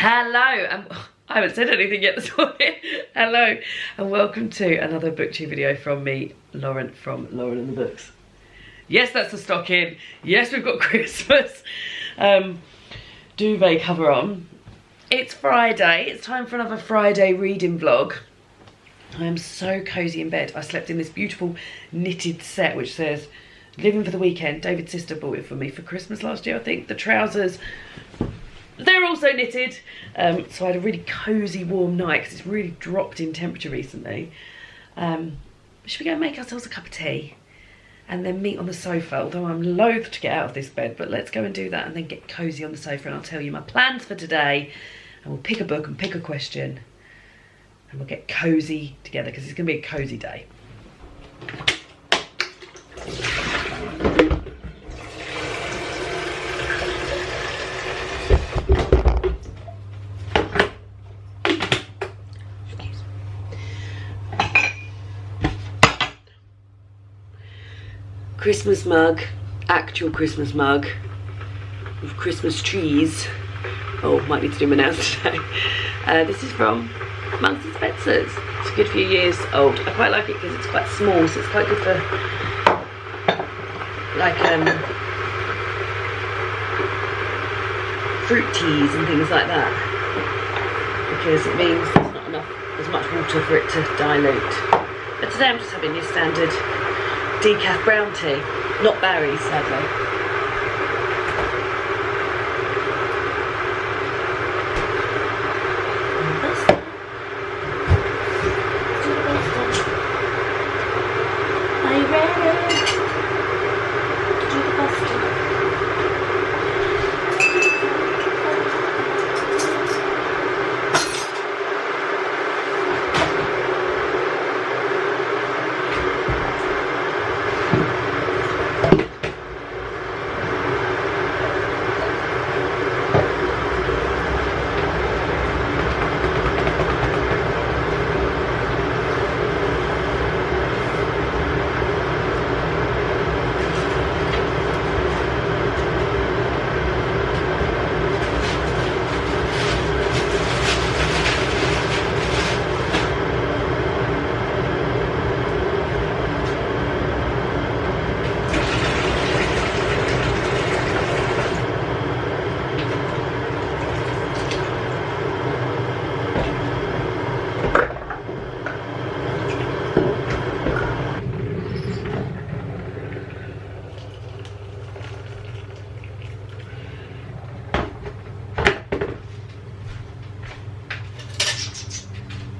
Hello, and I haven't said anything yet this morning. Hello, and welcome to another booktube video from me, Lauren, from Lauren and the Books. Yes, that's the stocking. Yes, we've got Christmas duvet cover on. It's Friday. It's time for another Friday reading vlog. I am so cozy in bed. I slept in this beautiful knitted set which says "Living for the Weekend." David's sister bought it for me for Christmas last year, I think. The trousers, they're also knitted. So I had a really cozy warm night because it's really dropped in temperature recently. Should we go and make ourselves a cup of tea and then meet on the sofa? Although I'm loath to get out of this bed, but let's go and do that and then get cozy on the sofa, and I'll tell you my plans for today, and we'll pick a book and pick a question and we'll get cozy together because it's going to be a cozy day. Christmas mug, actual Christmas mug with Christmas trees. Oh, might need to do my nails today. This is from Marks and Spencer's. It's a good few years old. I quite like it because it's quite small, so it's quite good for like fruit teas and things like that, because it means there's not enough, as much water for it to dilute. But today I'm just having your standard decaf brown tea, not berries, sadly. Are you ready to do the pasta?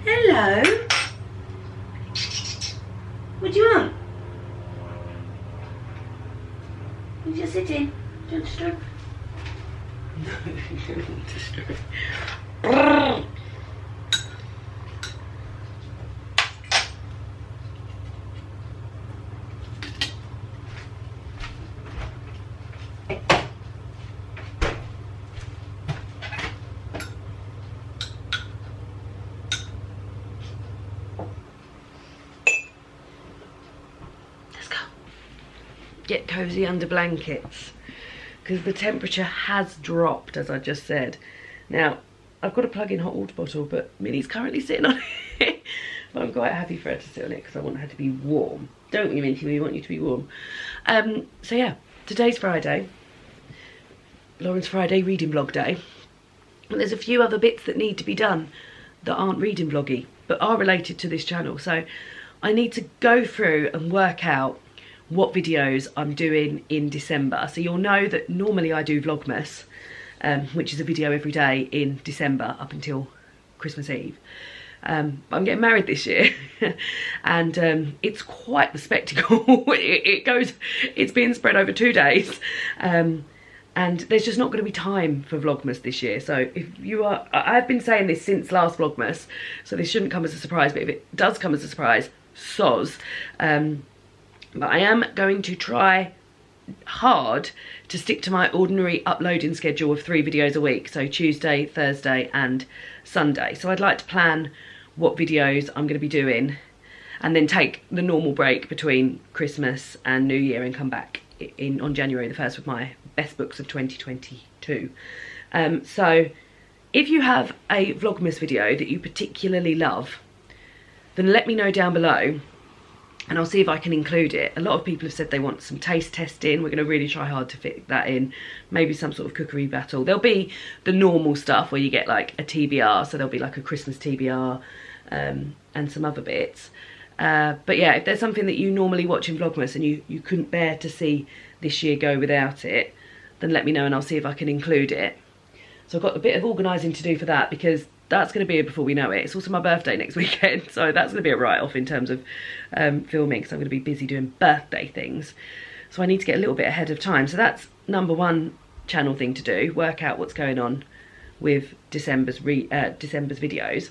Hello. What do you want? You just sitting. Do you want to stroke? No, you don't want to stroke. Get cozy under blankets because the temperature has dropped, as I just said. Now I've got a plug-in hot water bottle, but Minnie's currently sitting on it. But I'm quite happy for her to sit on it because I want her to be warm. Don't we, Minnie? We want you to be warm. So yeah, today's Friday, Lauren's Friday reading vlog day, and there's a few other bits that need to be done that aren't reading vloggy but are related to this channel. So I need to go through and work out what videos I'm doing in December. So you'll know that normally I do Vlogmas, which is a video every day in December up until Christmas Eve. But I'm getting married this year and it's quite the spectacle. It's being spread over 2 days, and there's just not going to be time for Vlogmas this year. So if you are, I've been saying this since last Vlogmas, so this shouldn't come as a surprise, but if it does come as a surprise, soz. But I am going to try hard to stick to my ordinary uploading schedule of 3 videos a week. So Tuesday, Thursday and Sunday. So I'd like to plan what videos I'm going to be doing and then take the normal break between Christmas and New Year and come back on January the 1st with my best books of 2022. So If you have a Vlogmas video that you particularly love, then let me know down below and I'll see if I can include it. A lot of people have said they want some taste testing. We're going to really try hard to fit that in. Maybe some sort of cookery battle. There'll be the normal stuff where you get like a TBR, so there'll be like a Christmas TBR and some other bits. But yeah, if there's something that you normally watch in Vlogmas and you couldn't bear to see this year go without it, then let me know and I'll see if I can include it. So I've got a bit of organising to do for that, because that's going to be before we know it. It's also my birthday next weekend, so that's going to be a write-off in terms of filming, because I'm going to be busy doing birthday things. So I need to get a little bit ahead of time. So that's number one channel thing to do, work out what's going on with December's videos.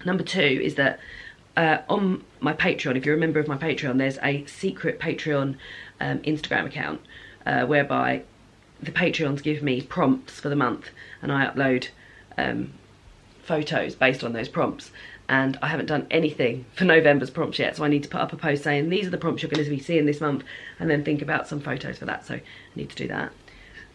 Number two is that on my Patreon, if you're a member of my Patreon, there's a secret Patreon Instagram account whereby the Patreons give me prompts for the month and I upload photos based on those prompts, and I haven't done anything for November's prompts yet, so I need to put up a post saying these are the prompts you're going to be seeing this month, and then think about some photos for that. So I need to do that.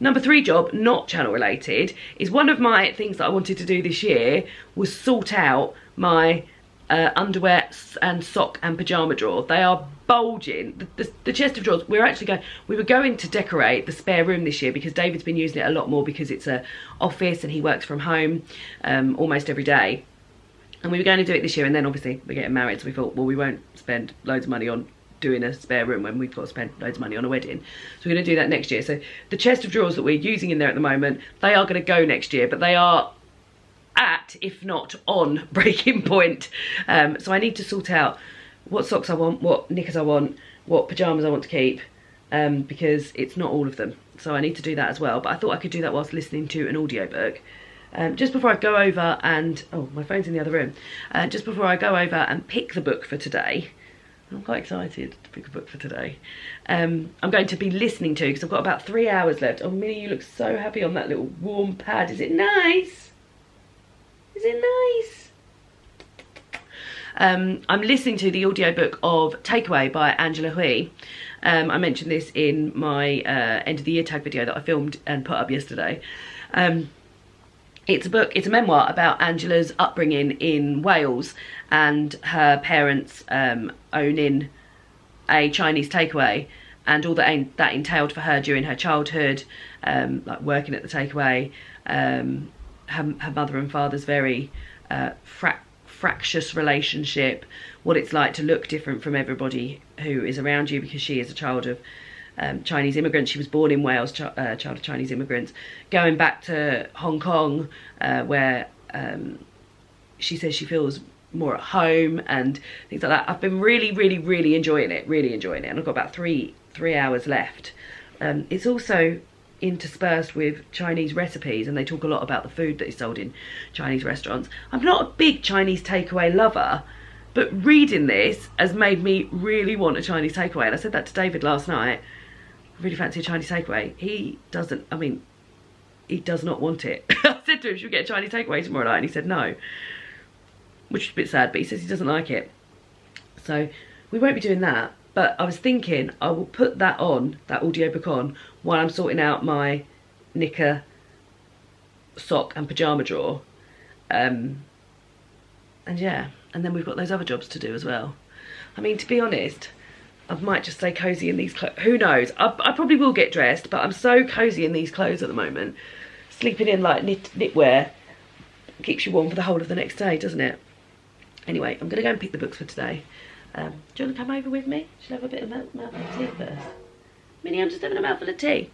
Number three job, not channel related, is one of my things that I wanted to do this year was sort out my underwear and sock and pyjama drawer. They are bulging. The chest of drawers, we were going to decorate the spare room this year because David's been using it a lot more because it's a office and he works from home almost every day, and we were going to do it this year, and then obviously we're getting married, so we thought, well, we won't spend loads of money on doing a spare room when we've got to spend loads of money on a wedding. So we're going to do that next year. So the chest of drawers that we're using in there at the moment, they are going to go next year, but they are at, if not on, breaking point. So I need to sort out what socks I want, what knickers I want, what pyjamas I want to keep, because it's not all of them. So I need to do that as well. But I thought I could do that whilst listening to an audiobook. Just before I go over and, oh, my phone's in the other room. Just before I go over and pick the book for today, I'm quite excited to pick a book for today. I'm going to be listening to, because I've got about 3 hours left. Oh, Minnie, you look so happy on that little warm pad. Is it nice? Is it nice? I'm listening to the audiobook of Takeaway by Angela Hui. I mentioned this in my end of the year tag video that I filmed and put up yesterday. It's a memoir about Angela's upbringing in Wales and her parents owning a Chinese takeaway and all that entailed for her during her childhood, like working at the takeaway. Her mother and father's very fractious relationship, what it's like to look different from everybody who is around you, because she is a child of Chinese immigrants. She was born in Wales, child of Chinese immigrants, going back to Hong Kong, where she says she feels more at home and things like that. I've been really enjoying it, and I've got about three hours left. It's also interspersed with Chinese recipes, and they talk a lot about the food that is sold in Chinese restaurants. I'm not a big Chinese takeaway lover, but reading this has made me really want a Chinese takeaway, and I said that to David last night. I really fancy a Chinese takeaway. He does not want it. I said to him, should we get a Chinese takeaway tomorrow night? And he said no, which is a bit sad, but he says he doesn't like it. So we won't be doing that. But I was thinking I will put that audiobook on, while I'm sorting out my knicker, sock and pyjama drawer. And yeah, and then we've got those other jobs to do as well. I mean, to be honest, I might just stay cosy in these clothes. Who knows? I probably will get dressed, but I'm so cosy in these clothes at the moment. Sleeping in like knitwear keeps you warm for the whole of the next day, doesn't it? Anyway, I'm going to go and pick the books for today. Do you want to come over with me? Should I have a bit of mouthful of tea first? Minnie, I'm just having a mouthful of tea.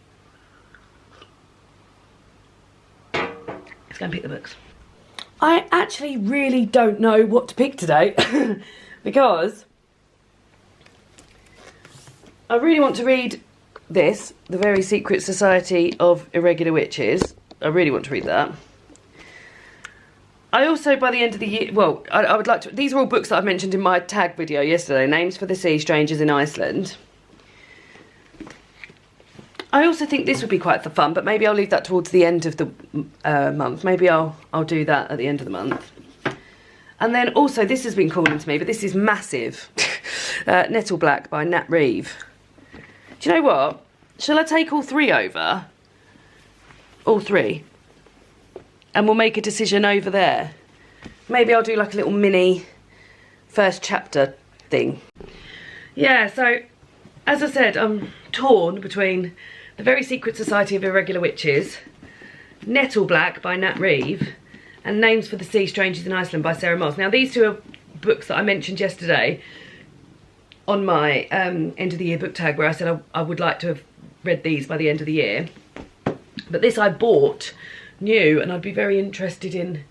Let's go and pick the books. I actually really don't know what to pick today because I really want to read this, The Very Secret Society of Irregular Witches. I really want to read that. I also, by the end of the year, well, I would like to, these are all books that I've mentioned in my tag video yesterday, Names for the Sea, Strangers in Iceland. I also think this would be quite fun, but maybe I'll leave that towards the end of the month. Maybe I'll do that at the end of the month. And then also, this has been calling to me, but this is massive. Nettleblack by Nat Reeve. Do you know what? Shall I take all three over? All three? and we'll make a decision over there. Maybe I'll do like a little mini first chapter thing. Yeah, so as I said, I'm torn between The Very Secret Society of Irregular Witches, Nettleblack by Nat Reeve, and Names for the Sea, Strangers in Iceland by Sarah Moss. Now these two are books that I mentioned yesterday on my end of the year book tag, where I said I would like to have read these by the end of the year. But this I bought new, and I'd be very interested in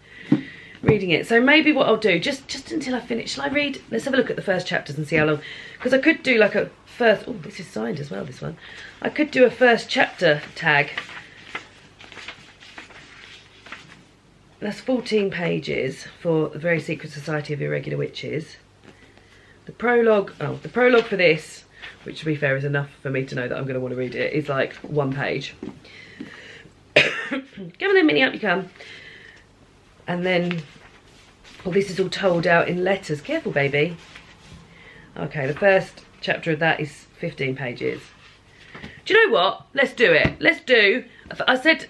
reading it. So maybe what I'll do, just until I finish, shall I read? Let's have a look at the first chapters and see how long. Because I could do like a first, oh, this is signed as well, this one. I could do a first chapter tag. That's 14 pages for The Very Secret Society of Irregular Witches. The prologue, oh, the prologue for this, which to be fair is enough for me to know that I'm going to want to read it, is like 1 page. Give them a mini up you come. And then, well, this is all told out in letters. Careful, baby. Okay, the first chapter of that is 15 pages. Do you know what? Let's do it. Let's do, I said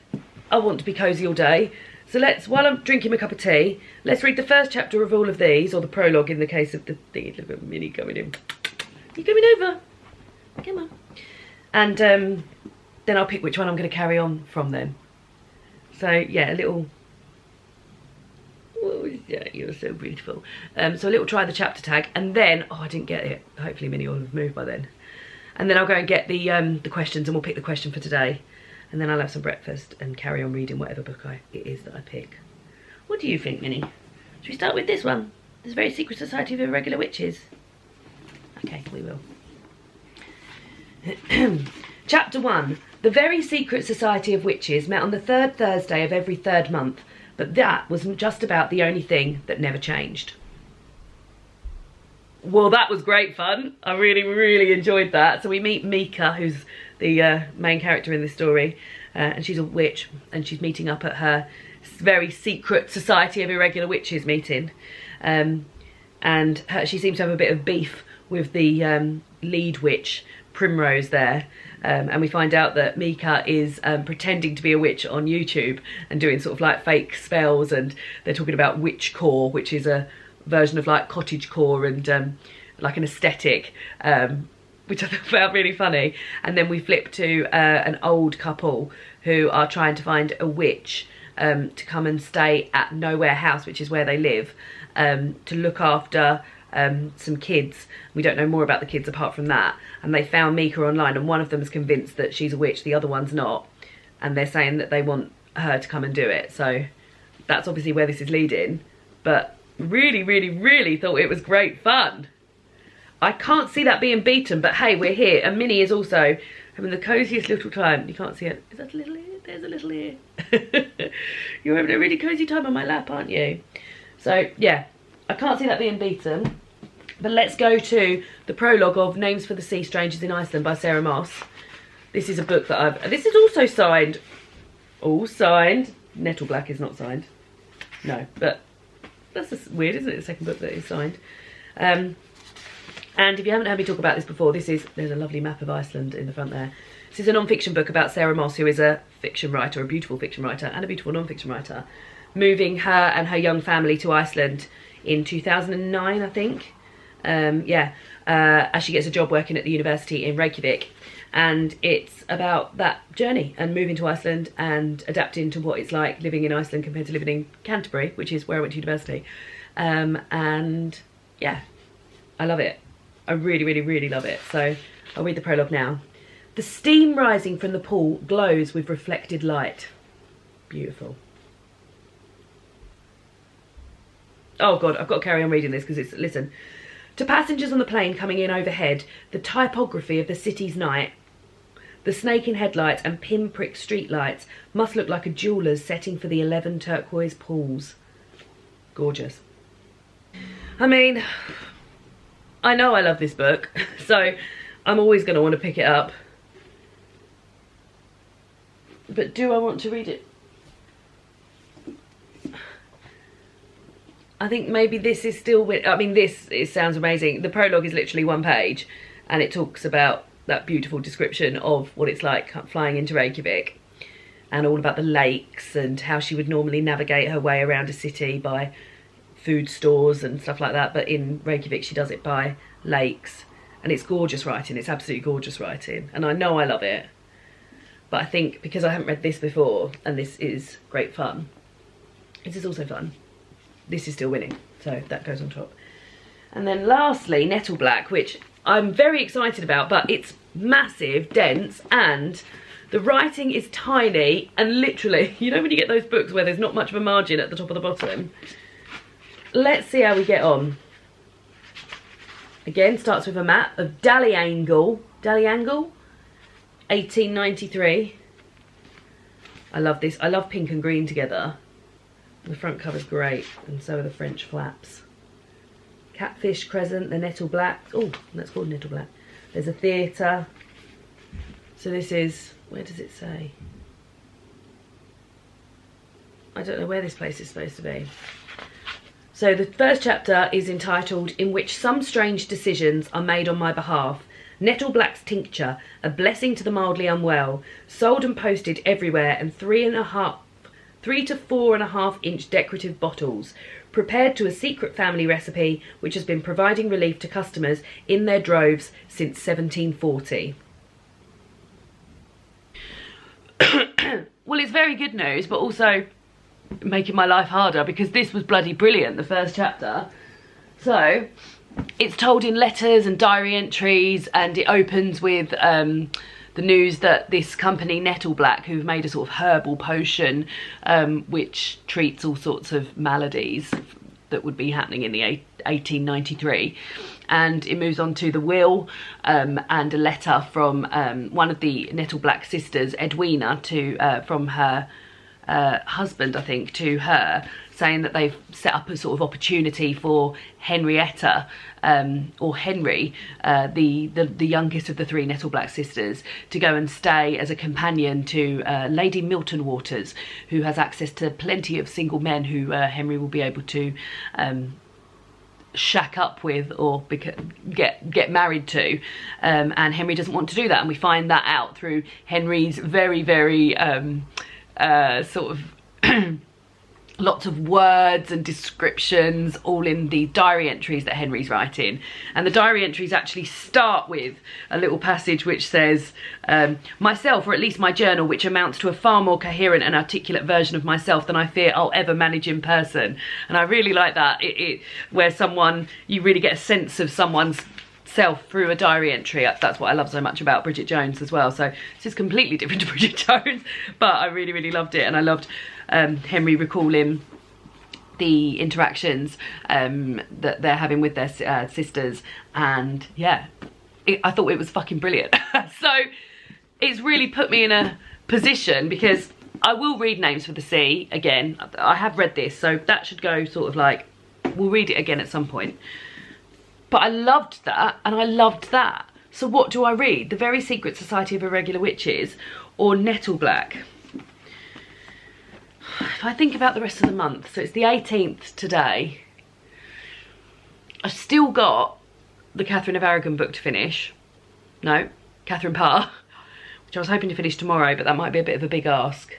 I want to be cosy all day. So let's, while I'm drinking my cup of tea, let's read the first chapter of all of these, or the prologue in the case of the thing. Look at Minnie coming in. You coming over? Come on. And then I'll pick which one I'm going to carry on from then. So yeah, a little, oh, yeah, you're so beautiful. So a little try the chapter tag, and then, oh, I didn't get it. Hopefully Minnie will have moved by then. And then I'll go and get the questions, and we'll pick the question for today. And then I'll have some breakfast and carry on reading whatever book it is that I pick. What do you think, Minnie? Should we start with this one? This Very Secret Society of Irregular Witches? Okay, we will. Chapter 1. The Very Secret Society of Witches met on the third Thursday of every third month, but that was just about the only thing that never changed. Well, that was great fun. I really, really enjoyed that. So we meet Mika, who's the main character in this story, and she's a witch, and she's meeting up at her Very Secret Society of Irregular Witches meeting, and she seems to have a bit of beef with the lead witch, Primrose, there. And we find out that Mika is pretending to be a witch on YouTube and doing sort of like fake spells, and they're talking about witchcore, which is a version of like cottagecore and like an aesthetic, which I found really funny. And then we flip to an old couple who are trying to find a witch to come and stay at Nowhere House, which is where they live, to look after some kids. We don't know more about the kids apart from that. And they found Mika online, and one of them is convinced that she's a witch, the other one's not. And they're saying that they want her to come and do it. So that's obviously where this is leading. But really, really, really thought it was great fun. I can't see that being beaten, but hey, we're here. And Minnie is also having the cosiest little time. You can't see it. Is that a little ear? There's a little ear. You're having a really cozy time on my lap, aren't you? So yeah, I can't see that being beaten. But let's go to the prologue of Names for the Sea, Strangers in Iceland by Sarah Moss. This is a book that this is also signed. All signed. Nettleblack is not signed. No, but that's just weird, isn't it? The second book that is signed. And if you haven't heard me talk about this before, there's a lovely map of Iceland in the front there. This is a non-fiction book about Sarah Moss, who is a fiction writer, a beautiful fiction writer, and a beautiful non-fiction writer, moving her and her young family to Iceland in 2009, I think. As she gets a job working at the university in Reykjavik. And it's about that journey and moving to Iceland and adapting to what it's like living in Iceland compared to living in Canterbury, which is where I went to university. And yeah, I love it. I really, really, really love it. So I'll read the prologue now. The steam rising from the pool glows with reflected light. Beautiful. Oh God, I've got to carry on reading this because it's, listen. To passengers on the plane coming in overhead, the typography of the city's night, the snake in headlights and pinprick street lights must look like a jeweller's setting for the 11 turquoise pools. Gorgeous. I mean, I know I love this book, so I'm always going to want to pick it up. But do I want to read it? I think maybe this is still, I mean, it sounds amazing. The prologue is literally 1 page, and it talks about that beautiful description of what it's like flying into Reykjavik. and all about the lakes and how she would normally navigate her way around a city by food stores and stuff like that, but in Reykjavik she does it by lakes, and it's gorgeous writing. It's absolutely gorgeous writing, and I know I love it, but I think because I haven't read this before, and this is great fun, this is also fun, this is still winning, so that goes on top. And then lastly, Nettleblack, which I'm very excited about, but it's massive, dense, and the writing is tiny, and literally, you know when you get those books where there's not much of a margin at the top or the bottom? Let's see how we get on. Again, starts with a map of Dalrymple, 1893. I love this. I love pink and green together. The front cover's great, and so are the French flaps. Catfish Crescent, the Nettleblack. Oh, that's called Nettleblack. There's a theatre. So this is, where does it say? I don't know where this place is supposed to be. So the first chapter is entitled "In which some strange decisions are made on my behalf. Nettleblack's tincture, a blessing to the mildly unwell, sold and posted everywhere, and 3 to 4.5 inch decorative bottles, prepared to a secret family recipe which has been providing relief to customers in their droves since 1740. Well, it's very good news, but also making my life harder, because this was bloody brilliant, the first chapter. So it's told in letters and diary entries, and it opens with the news that this company Nettleblack, who've made a sort of herbal potion which treats all sorts of maladies that would be happening in the 1893, and it moves on to the will and a letter from one of the Nettleblack sisters, Edwina, to from her husband, I think, to her, saying that they've set up a sort of opportunity for Henrietta, or Henry, the youngest of the 3 Nettleblack sisters, to go and stay as a companion to Lady Milton Waters, who has access to plenty of single men who Henry will be able to shack up with or get married to, and Henry doesn't want to do that, and we find that out through Henry's very sort of lots of words and descriptions, all in the diary entries that Henry's writing. And the diary entries actually start with a little passage which says, myself, or at least my journal, which amounts to a far more coherent and articulate version of myself than I fear I'll ever manage in person. And I really like that, where you really get a sense of someone's self through a diary entry. That's what I love so much about Bridget Jones as well. So this is completely different to Bridget Jones, but I really loved it, and I loved Henry recalling the interactions that they're having with their sisters, and yeah, I thought it was fucking brilliant. So it's really put me in a position, because I will read Names for the Sea again. I have read this, so that should go sort of like, we'll read it again at some point. But I loved that, and I loved that. So what do I read? The Very Secret Society of Irregular Witches or Nettleblack? If I think about the rest of the month, so it's the 18th today, I've still got the Catherine of Aragon book to finish. No, Catherine Parr, which I was hoping to finish tomorrow, but that might be a bit of a big ask.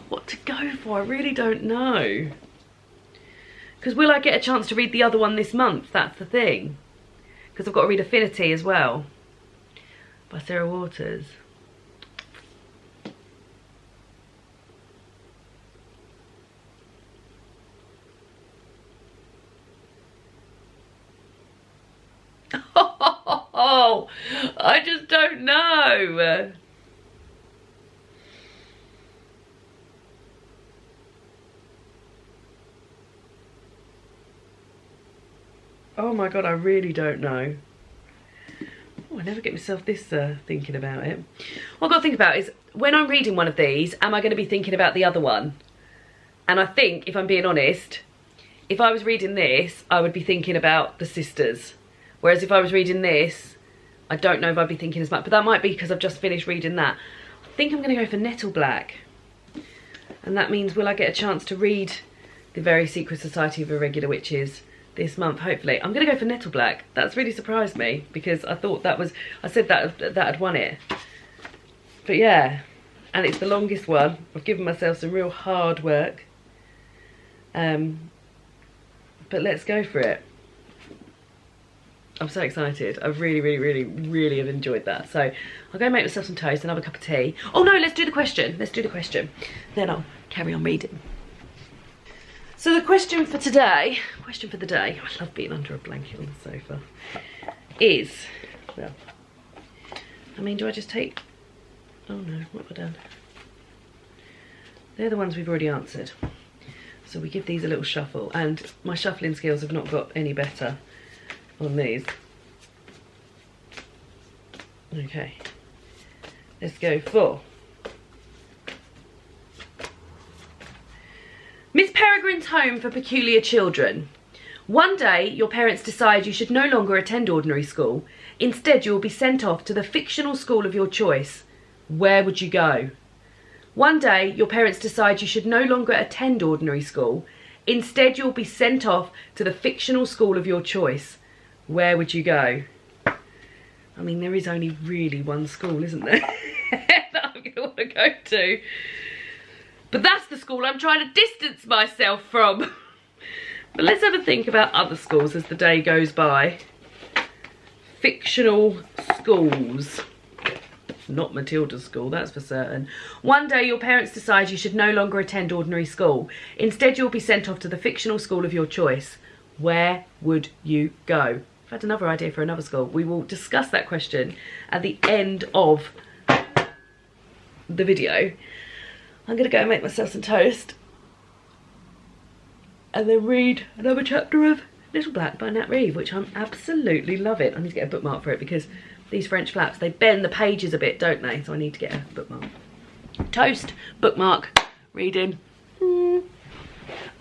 What to go for? I really don't know. Because will I get a chance to read the other one this month? That's the thing. Because I've got to read Affinity as well, by Sarah Waters. Oh, I just don't know. Oh my god, I really don't know. Oh, I never get myself this thinking about it. What I've got to think about is, when I'm reading one of these, am I going to be thinking about the other one? And I think, if I'm being honest, if I was reading this, I would be thinking about the sisters. Whereas if I was reading this, I don't know if I'd be thinking as much. But that might be because I've just finished reading that. I think I'm going to go for Nettleblack. And that means, will I get a chance to read The Very Secret Society of Irregular Witches this month, hopefully. I'm going to go for Nettleblack. That's really surprised me because I thought that was, I said that had won it. But yeah, and it's the longest one. I've given myself some real hard work. But let's go for it. I'm so excited. I've really have enjoyed that. So I'll go make myself some toast, another cup of tea. Oh no, let's do the question. Let's do the question. Then I'll carry on reading. So the question for today, I love being under a blanket on the sofa, is, well, I mean, do I just take, oh no, what have I done? They're the ones we've already answered. So we give these a little shuffle, and my shuffling skills have not got any better on these. Okay, let's go for Miss Peregrine's Home for Peculiar Children. One day, your parents decide you should no longer attend ordinary school. Instead, you will be sent off to the fictional school of your choice. Where would you go? One day, your parents decide you should no longer attend ordinary school. Instead, you'll be sent off to the fictional school of your choice. Where would you go? I mean, there is only really one school, isn't there, that I'm going to want to go to. But that's the school I'm trying to distance myself from. But let's have a think about other schools as the day goes by. Fictional schools. Not Matilda's school, that's for certain. One day your parents decide you should no longer attend ordinary school. Instead, you'll be sent off to the fictional school of your choice. Where would you go? I've had another idea for another school. We will discuss that question at the end of the video. I'm going to go and make myself some toast and then read another chapter of Nettleblack by Nat Reeve, which I'm absolutely loving. I need to get a bookmark for it because these French flaps, they bend the pages a bit, don't they? So I need to get a bookmark. Toast, bookmark, reading.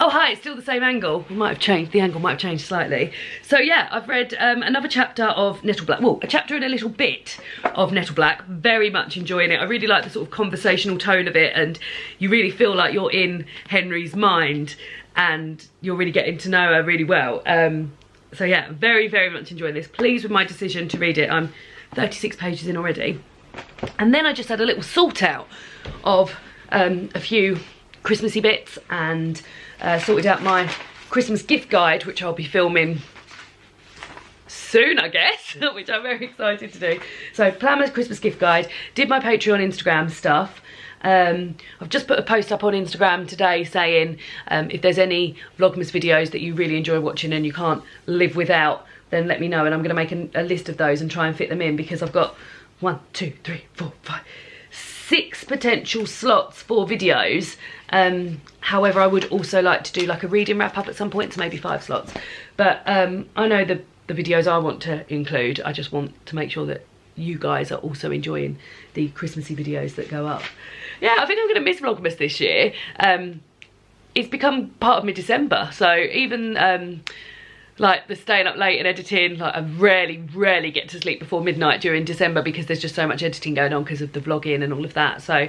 Oh hi, it's still the same angle. It might have changed, the angle might have changed slightly. So yeah, I've read another chapter of Nettleblack. Well, a chapter and a little bit of Nettleblack. Very much enjoying it. I really like the sort of conversational tone of it, and you really feel like you're in Henry's mind and you're really getting to know her really well. So yeah, very much enjoying this. Pleased with my decision to read it. I'm 36 pages in already. And then I just had a little sort out of a few Christmassy bits and sorted out my Christmas gift guide, which I'll be filming soon, I guess, which I'm very excited to do. So planned my Christmas gift guide, did my Patreon Instagram stuff. I've just put a post up on Instagram today saying if there's any Vlogmas videos that you really enjoy watching and you can't live without, then let me know, and I'm going to make a list of those and try and fit them in, because I've got 1, 2, 3, 4, 5, 6 potential slots for videos. However, I would also like to do like a reading wrap up at some point, so maybe 5 slots. But I know the videos I want to include. I just want to make sure that you guys are also enjoying the Christmassy videos that go up. Yeah, I think I'm going to miss Vlogmas this year. It's become part of my December, so even like the staying up late and editing, like I rarely get to sleep before midnight during December because there's just so much editing going on because of the vlogging and all of that. So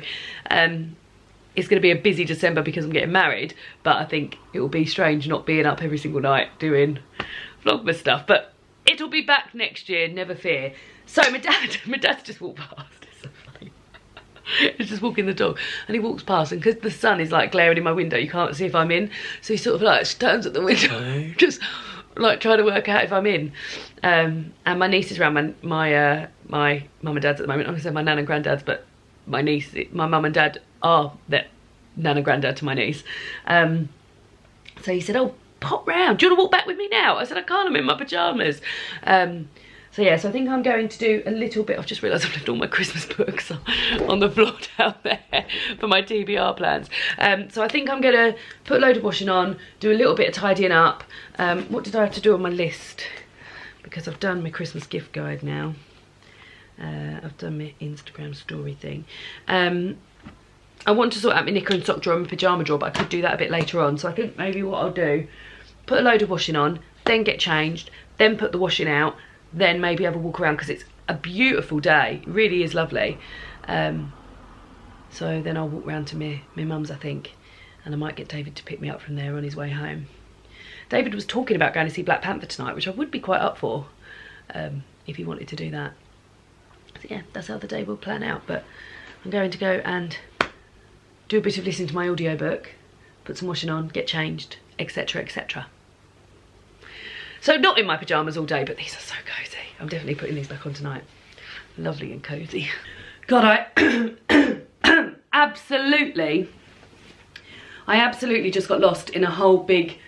it's going to be a busy December because I'm getting married, but I think it will be strange not being up every single night doing Vlogmas stuff. But it'll be back next year, never fear. So my dad just walked past. It's so funny. He's just walking the dog and he walks past, and because the sun is like glaring in my window, you can't see if I'm in. So he sort of like stands at the window, just like trying to work out if I'm in. And my niece is around, my mum and dad's at the moment. I'm gonna say my nan and granddad's, but my niece, my mum and dad are their nan and granddad to my niece. So he said, oh, pop round, do you want to walk back with me now? I said, I can't, I'm in my pyjamas. So yeah, so I think I'm going to do a little bit. I've just realised I've left all my Christmas books on the floor down there for my TBR plans. So I think I'm going to put a load of washing on, do a little bit of tidying up. What did I have to do on my list? Because I've done my Christmas gift guide now. I've done my Instagram story thing. I want to sort out my knicker and sock drawer and my pyjama drawer, but I could do that a bit later on. So I think maybe what I'll do, put a load of washing on, then get changed, then put the washing out, then maybe have a walk around, because it's a beautiful day. It really is lovely. So then I'll walk round to my mum's, I think, and I might get David to pick me up from there on his way home. David was talking about going to see Black Panther tonight, which I would be quite up for, if he wanted to do that. So yeah, that's how the day will plan out. But I'm going to go and do a bit of listening to my audiobook, put some washing on, get changed, etc, etc. So not in my pyjamas all day, but these are so cosy. I'm definitely putting these back on tonight. Lovely and cosy. God, I absolutely just got lost in a whole big,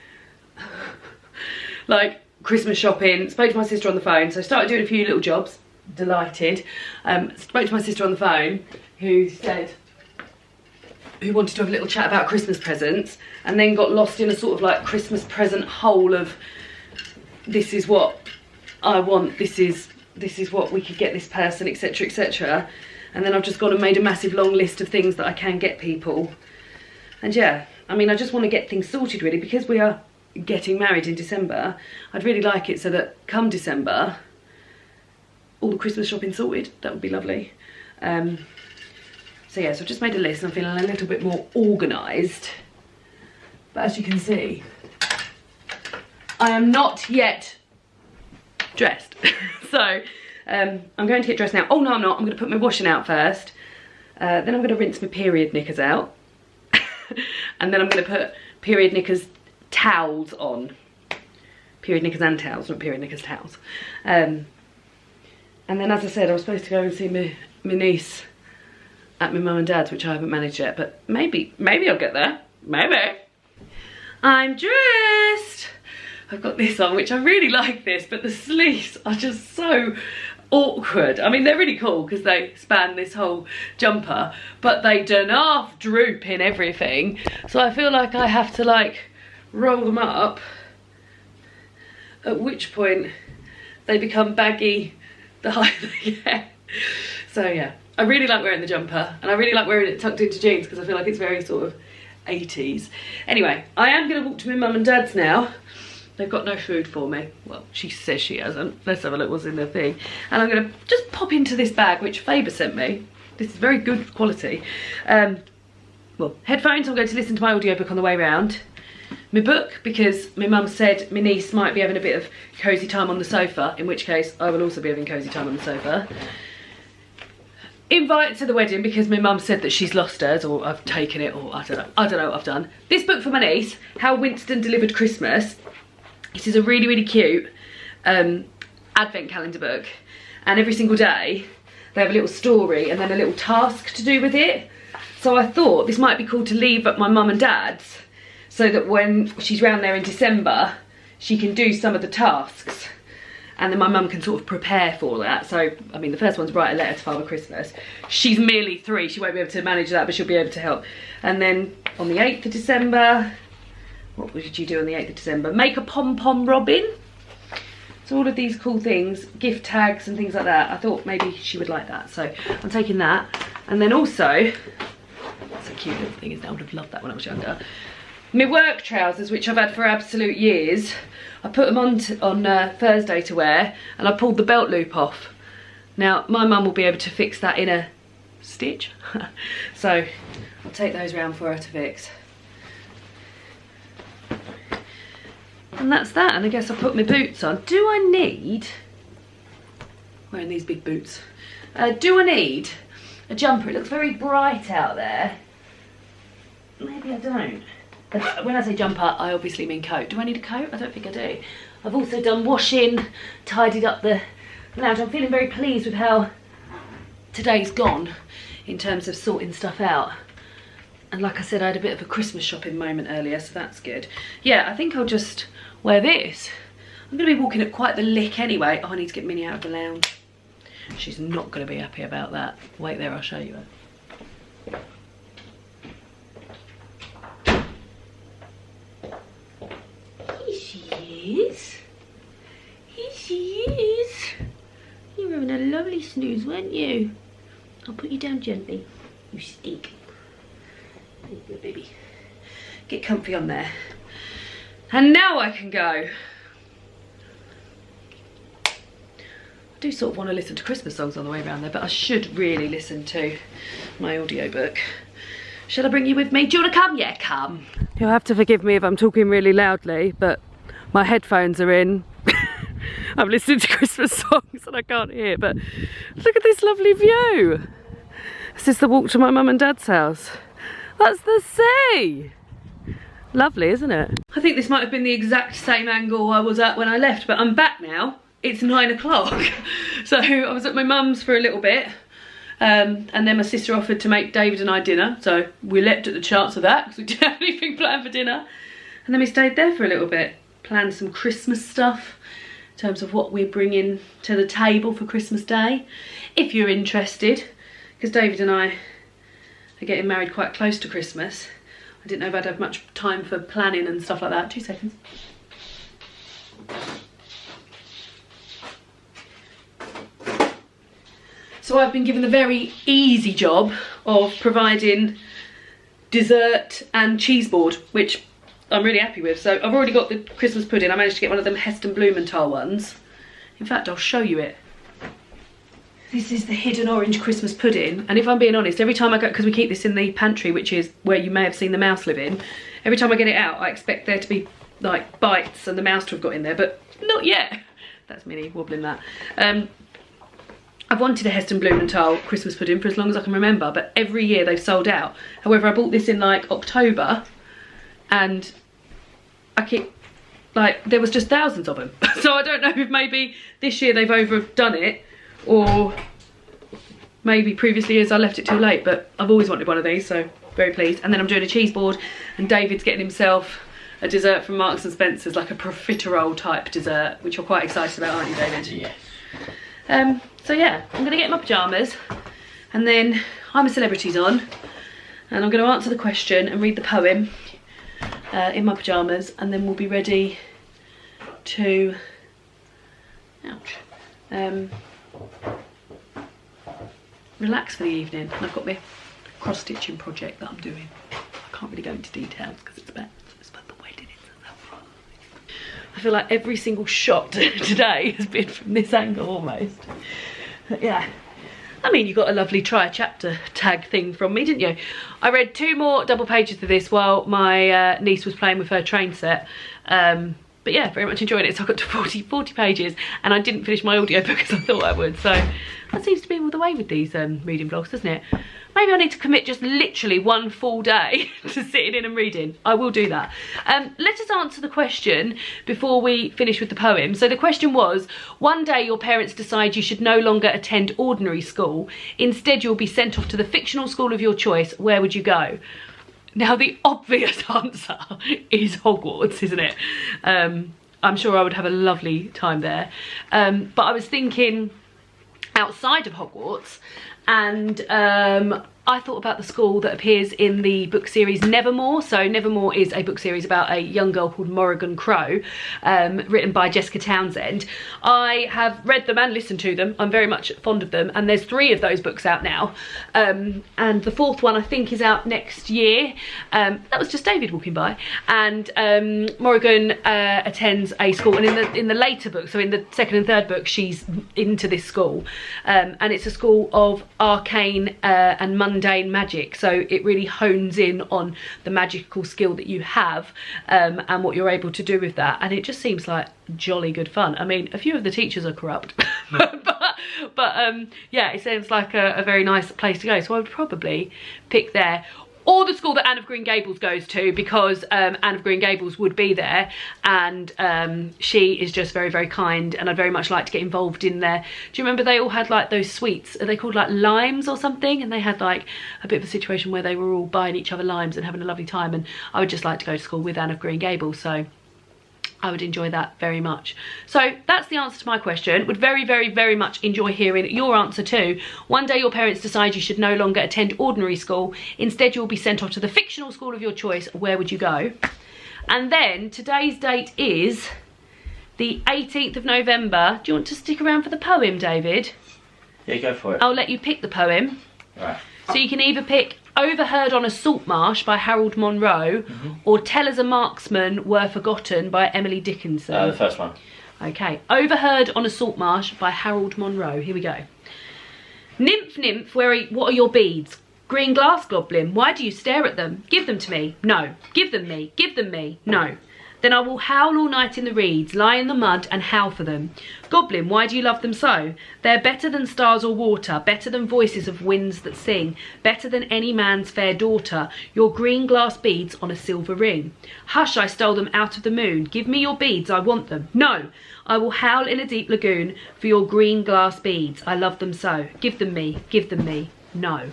like, Christmas shopping. Spoke to my sister on the phone, so I started doing a few little jobs. Delighted. Spoke to my sister on the phone, who wanted to have a little chat about Christmas presents, and then got lost in a sort of like Christmas present hole of, this is what I want, this is what we could get this person, etc, etc. And then I've just gone and made a massive long list of things that I can get people. And yeah, I mean, I just want to get things sorted really, because we are getting married in December. I'd really like it so that come December, all the Christmas shopping sorted. That would be lovely. So yeah, so I've just made a list and I'm feeling a little bit more organised. But as you can see, I am not yet dressed. So I'm going to get dressed now. Oh no, I'm not. I'm going to put my washing out first. Then I'm going to rinse my period knickers out. And then I'm going to put period knickers towels on. Period knickers and towels, not period knickers towels. And then, as I said, I was supposed to go and see my niece at my mum and dad's, which I haven't managed yet, but maybe I'll get there. Maybe. I'm dressed. I've got this on, which I really like this, but the sleeves are just so awkward. I mean, they're really cool because they span this whole jumper, but they do not droop in everything. So I feel like I have to like roll them up, at which point they become baggy the higher they get. So yeah, I really like wearing the jumper, and I really like wearing it tucked into jeans because I feel like it's very sort of 80s. Anyway, I am going to walk to my mum and dad's now. They've got no food for me. Well, she says she hasn't. Let's have a look what's in the thing. And I'm going to just pop into this bag, which Faber sent me. This is very good quality. Well, headphones, I'm going to listen to my audiobook on the way round. My book, because my mum said my niece might be having a bit of cosy time on the sofa, in which case I will also be having cosy time on the sofa. Invite to the wedding, because my mum said that she's lost hers, or I've taken it, or I don't know what I've done. This book for my niece, How Winston Delivered Christmas. This is a really, really cute advent calendar book, and every single day they have a little story and then a little task to do with it. So I thought this might be cool to leave at my mum and dad's, so that when she's round there in December, she can do some of the tasks, and then my mum can sort of prepare for that. So, I mean, the first one's write a letter to Father Christmas. She's merely 3, she won't be able to manage that, but she'll be able to help. And then on the 8th of December, what did you do on the 8th of December? Make a pom-pom robin. So all of these cool things, gift tags and things like that. I thought maybe she would like that. So I'm taking that. And then also, that's a cute little thing, isn't it? I would have loved that when I was younger. My work trousers, which I've had for absolute years. I put them on Thursday to wear, and I pulled the belt loop off. Now, my mum will be able to fix that in a stitch. So I'll take those round for her to fix. And that's that, and I guess I'll put my boots on. Do I need, wearing these big boots, do I need a jumper? It looks very bright out there. Maybe I don't. When I say jumper, I obviously mean coat. Do I need a coat? I don't think I do. I've also done washing, tidied up the lounge. I'm feeling very pleased with how today's gone in terms of sorting stuff out. And like I said, I had a bit of a Christmas shopping moment earlier, so that's good. Yeah, I think I'll just wear this. I'm going to be walking at quite the lick anyway. Oh, I need to get Minnie out of the lounge. She's not going to be happy about that. Wait there, I'll show you her. Here she is. Here she is. You were having a lovely snooze, weren't you? I'll put you down gently. You stink. Good baby. Get comfy on there. And now I can go. I do sort of want to listen to Christmas songs on the way around there, but I should really listen to my audiobook. Shall I bring you with me? Do you want to come? Yeah, come. You'll have to forgive me if I'm talking really loudly, but My headphones are in. I'm listening to Christmas songs and I can't hear, but look at this lovely view. This is the walk to my mum and dad's house. That's the sea. Lovely, isn't it? I think this might have been the exact same angle I was at when I left, but I'm back now. It's 9 o'clock. So I was at my mum's for a little bit. And then my sister offered to make David and I dinner. So we leapt at the chance of that because we didn't have anything planned for dinner. And then we stayed there for a little bit. Planned some Christmas stuff in terms of what we're bringing to the table for Christmas Day. If you're interested, because David and I are getting married quite close to Christmas. I didn't know if I'd have much time for planning and stuff like that. 2 seconds. So I've been given the very easy job of providing dessert and cheese board, which I'm really happy with. So I've already got the Christmas pudding. I managed to get one of them Heston Blumenthal ones. In fact, I'll show you it. This is the hidden orange Christmas pudding. And if I'm being honest, every time I go, because we keep this in the pantry, which is where you may have seen the mouse live in, every time I get it out, I expect there to be like bites and the mouse to have got in there, but not yet. That's Minnie wobbling that. I've wanted a Heston Blumenthal Christmas pudding for as long as I can remember, but every year they've sold out. However, I bought this in like October and I keep, like, there was just thousands of them. So I don't know if maybe this year they've overdone it, or maybe previously years I left it too late, but I've always wanted one of these, so very pleased. And then I'm doing a cheese board, and David's getting himself a dessert from Marks and Spencer's, like a profiterole type dessert, which you're quite excited about, aren't you, David? Yeah. So yeah, I'm gonna get in my pyjamas, and then I'm a Celebrities on, and I'm gonna answer the question and read the poem in my pyjamas, and then we'll be ready to, relax for the evening. And I've got my cross-stitching project that I'm doing. I can't really go into details because it's about the wedding. I feel like every single shot today has been from this angle almost. But yeah, I mean, you got a lovely try a chapter tag thing from me, didn't you? I read 2 more double pages of this while my niece was playing with her train set. But yeah, very much enjoyed it. So I got to 40 pages, and I didn't finish my audiobook as I thought I would. So that seems to be all the way with these reading vlogs, doesn't it? Maybe I need to commit just literally 1 full day to sitting in and reading. I will do that. Let us answer the question before we finish with the poem. So the question was, one day your parents decide you should no longer attend ordinary school. Instead, you'll be sent off to the fictional school of your choice. Where would you go? Now, the obvious answer is Hogwarts, isn't it? I'm sure I would have a lovely time there. But I was thinking outside of Hogwarts, and I thought about the school that appears in the book series Nevermore. So Nevermore is a book series about a young girl called Morrigan Crow, written by Jessica Townsend. I have read them and listened to them. I'm very much fond of them, and there's 3 of those books out now, and the 4th one I think is out next year. That was just David walking by. And Morrigan attends a school, and in the later book, so in the 2nd and 3rd book, she's into this school, and it's a school of arcane and mundane magic, so it really hones in on the magical skill that you have, and what you're able to do with that, and it just seems like jolly good fun. I mean, a few of the teachers are corrupt, but yeah, it seems like a very nice place to go, so I would probably pick there. Or the school that Anne of Green Gables goes to, because Anne of Green Gables would be there, and she is just very, very kind, and I'd very much like to get involved in there. Do you remember they all had like those sweets? Are they called like limes or something? And they had like a bit of a situation where they were all buying each other limes and having a lovely time, and I would just like to go to school with Anne of Green Gables, so I would enjoy that very much. So that's the answer to my question. Would very, very, very much enjoy hearing your answer too. One day your parents decide you should no longer attend ordinary school. Instead, you'll be sent off to the fictional school of your choice. Where would you go? And then today's date is the 18th of November. Do you want to stick around for the poem, David? Yeah, go for it. I'll let you pick the poem. Right. So you can either pick Overheard on a Saltmarsh by Harold Munro, or Tell as a Marksman Were Forgotten by Emily Dickinson. The first one. Okay, Overheard on a Saltmarsh by Harold Munro. Here we go. Nymph, nymph, what are your beads? Green glass goblin, why do you stare at them? Give them to me. No. Give them me. Give them me. No. Then I will howl all night in the reeds, lie in the mud and howl for them. Goblin, why do you love them so? They're better than stars or water, better than voices of winds that sing, better than any man's fair daughter, your green glass beads on a silver ring. Hush, I stole them out of the moon. Give me your beads, I want them. No, I will howl in a deep lagoon for your green glass beads. I love them so. Give them me, give them me. No.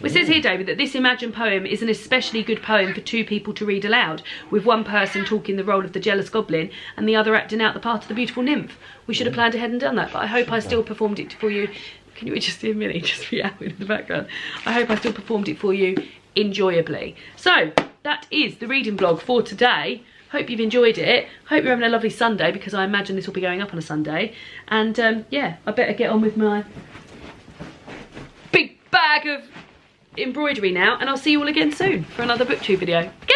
Well, it says here, David, that this imagined poem is an especially good poem for 2 people to read aloud, with one person talking the role of the jealous goblin and the other acting out the part of the beautiful nymph. We should have planned ahead and done that, but I hope I still performed it for you. Can you just see a minute, just be out in the background? I hope I still performed it for you enjoyably. So, that is the reading vlog for today. Hope you've enjoyed it. Hope you're having a lovely Sunday, because I imagine this will be going up on a Sunday. And yeah, I better get on with my big bag of embroidery now, and I'll see you all again soon for another booktube video. Okay?